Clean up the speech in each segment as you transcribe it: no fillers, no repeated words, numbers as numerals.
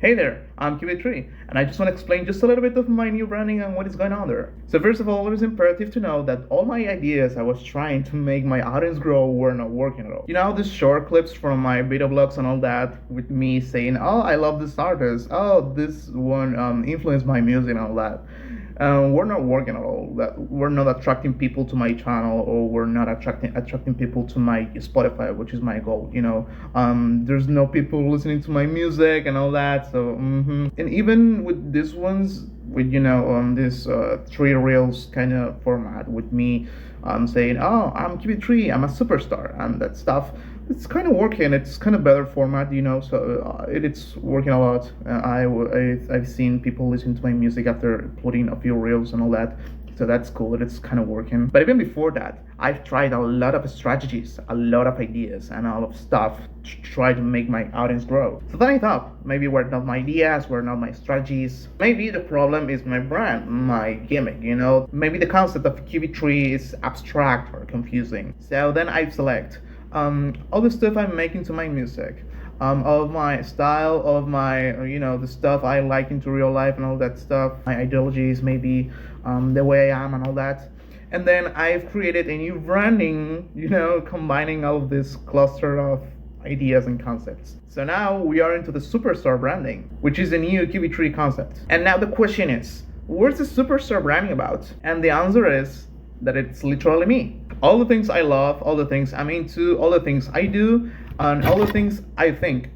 Hey there, I'm CUBIT3, and I just want to explain just a little bit of my new branding and what is going on there. So first of all, it is imperative to know that all my ideas I was trying to make my audience grow were not working at all. You know, these short clips from my video blogs and all that, with me saying, oh, I love this artist, oh, this one influenced my music and all that. We're not working at all. That we're not attracting people to my channel, or we're not attracting people to my Spotify, which is my goal. There's no people listening to my music and all that. So, and even with these ones, with this 3 reels kind of format, with me saying, oh, I'm CUBIT3, I'm a superstar, and that stuff. It's kind of working. It's kind of better format, so it's working a lot. I've seen people listen to my music after putting a few reels and all that, so that's cool. It's kind of working. But even before that, I've tried a lot of strategies, a lot of ideas, and all of stuff to try to make my audience grow. So then I thought, maybe were not my ideas, were not my strategies. Maybe the problem is my brand, my gimmick, Maybe the concept of CUBIT3 is abstract or confusing. So then I select all the stuff I'm making to my music, of my style, of my, the stuff I like into real life and all that stuff, my ideologies, maybe the way I am and all that. And then I've created a new branding, combining all of this cluster of ideas and concepts. So now we are into the superstar branding, which is a new CUBIT3 concept. And now the question is, what's the superstar branding about? And the answer is that it's literally me. All the things I love, all the things I'm into, all the things I do, and all the things I think,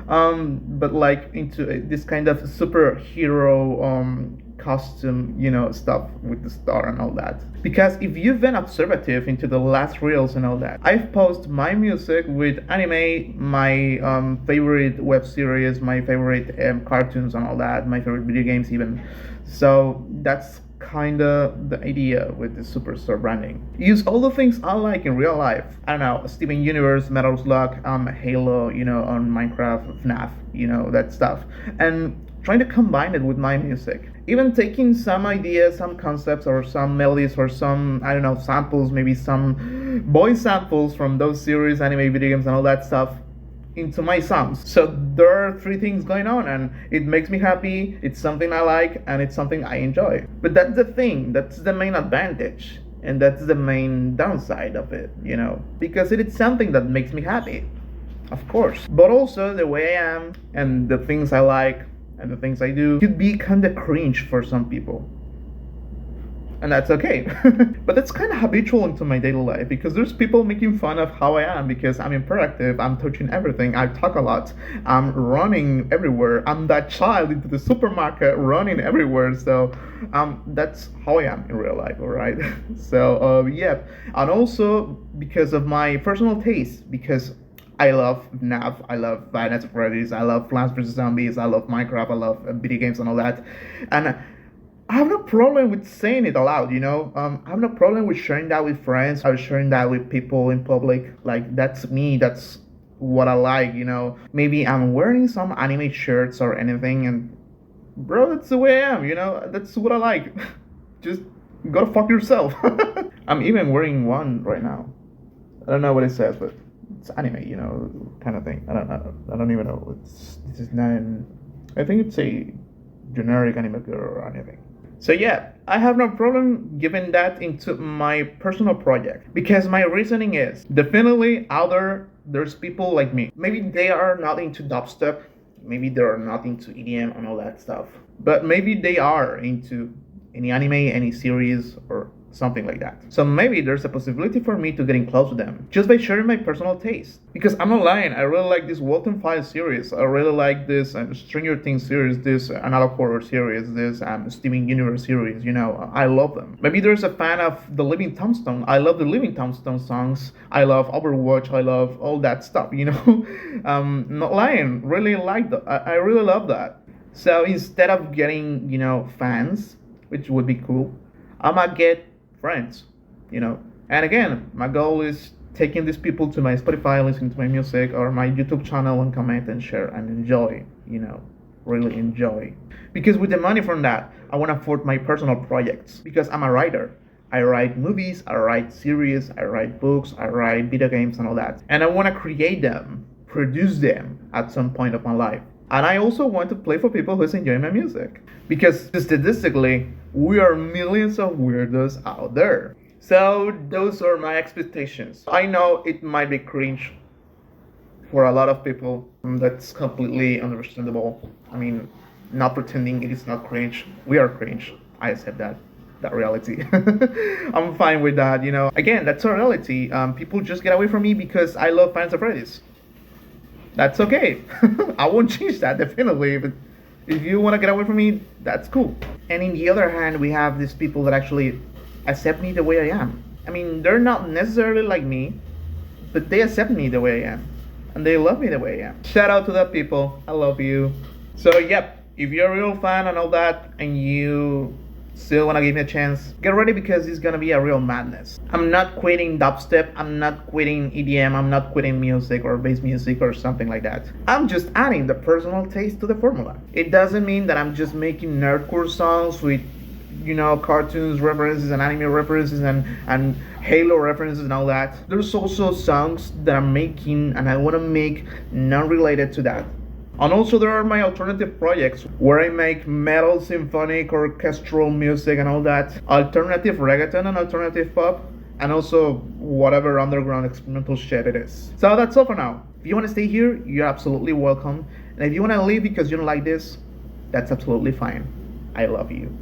but like into this kind of superhero costume, stuff with the star and all that. Because if you've been observative into the last reels and all that, I've posted my music with anime, my favorite web series, my favorite cartoons and all that, my favorite video games even. So that's kind of the idea with the superstar branding. Use all the things I like in real life. I don't know, Steven Universe, Metal Slug, Halo, on Minecraft, FNAF, that stuff. And trying to combine it with my music. Even taking some ideas, some concepts, or some melodies, or some, I don't know, samples, maybe some voice samples from those series, anime, video games, and all that stuff into my songs. So there are 3 things going on, and it makes me happy, it's something I like, and it's something I enjoy. But that's the thing, that's the main advantage, and that's the main downside of it, because it is something that makes me happy, of course. But also the way I am, and the things I like, and the things I do could be kind of cringe for some people. And that's okay. But that's kind of habitual into my daily life, because there's people making fun of how I am, because I'm hyperactive, I'm touching everything, I talk a lot, I'm running everywhere, I'm that child into the supermarket running everywhere. So that's how I am in real life, alright? So yeah, and also because of my personal taste, because I love FNAF, I love Five Nights at Freddy's, I love Plants vs. Zombies, I love Minecraft, I love video games and all that. And I have no problem with saying it aloud, I have no problem with sharing that with friends, or sharing that with people in public. Like, that's me, that's what I like, Maybe I'm wearing some anime shirts or anything, and bro, that's the way I am, that's what I like. Just go fuck yourself. I'm even wearing one right now. I don't know what it says, but it's anime, kind of thing. I don't even know. This is not. I think it's a generic anime girl or anything. So yeah, I have no problem giving that into my personal project, because my reasoning is definitely out there's people like me. Maybe they are not into dubstep, maybe they are not into EDM and all that stuff, but maybe they are into any anime, any series, or something like that. So maybe there's a possibility for me to getting close to them just by sharing my personal taste. Because I'm not lying, I really like this Walton Files series, I really like this Stranger Things series, this Analog Horror series, this Steven Universe series, I love them. Maybe there's a fan of the Living Tombstone, I love the Living Tombstone songs, I love Overwatch, I love all that stuff, Not lying, really like that, I really love that. So instead of getting, fans, which would be cool, I might get friends, And again, my goal is taking these people to my Spotify, listening to my music, or my YouTube channel, and comment and share and enjoy, really enjoy. Because with the money from that, I want to afford my personal projects, because I'm a writer. I write movies, I write series, I write books, I write video games and all that. And I want to create them, produce them at some point of my life. And I also want to play for people who's enjoying my music. Because statistically, we are millions of weirdos out there. So those are my expectations. I know it might be cringe for a lot of people. That's completely understandable. I mean, not pretending it is not cringe. We are cringe. I accept that reality. I'm fine with that, you know. Again, that's a reality. People just get away from me because I love Fans of Freddy's. That's okay. I won't change that, definitely. But if you want to get away from me, that's cool. And in the other hand, we have these people that actually accept me the way I am. I mean, they're not necessarily like me, but they accept me the way I am. And they love me the way I am. Shout out to that people. I love you. So, yep, if you're a real fan and all that, and you still want to give me a chance, get ready because it's going to be a real madness. I'm not quitting dubstep, I'm not quitting EDM, I'm not quitting music or bass music or something like that. I'm just adding the personal taste to the formula. It doesn't mean that I'm just making nerdcore songs with, you know, cartoons references and anime references and Halo references and all that. There's also songs that I'm making and I want to make non-related to that. And also there are my alternative projects where I make metal, symphonic, orchestral music and all that, alternative reggaeton and alternative pop, and also whatever underground experimental shit it is. So that's all for now. If you want to stay here, you're absolutely welcome. And if you want to leave because you don't like this, that's absolutely fine. I love you.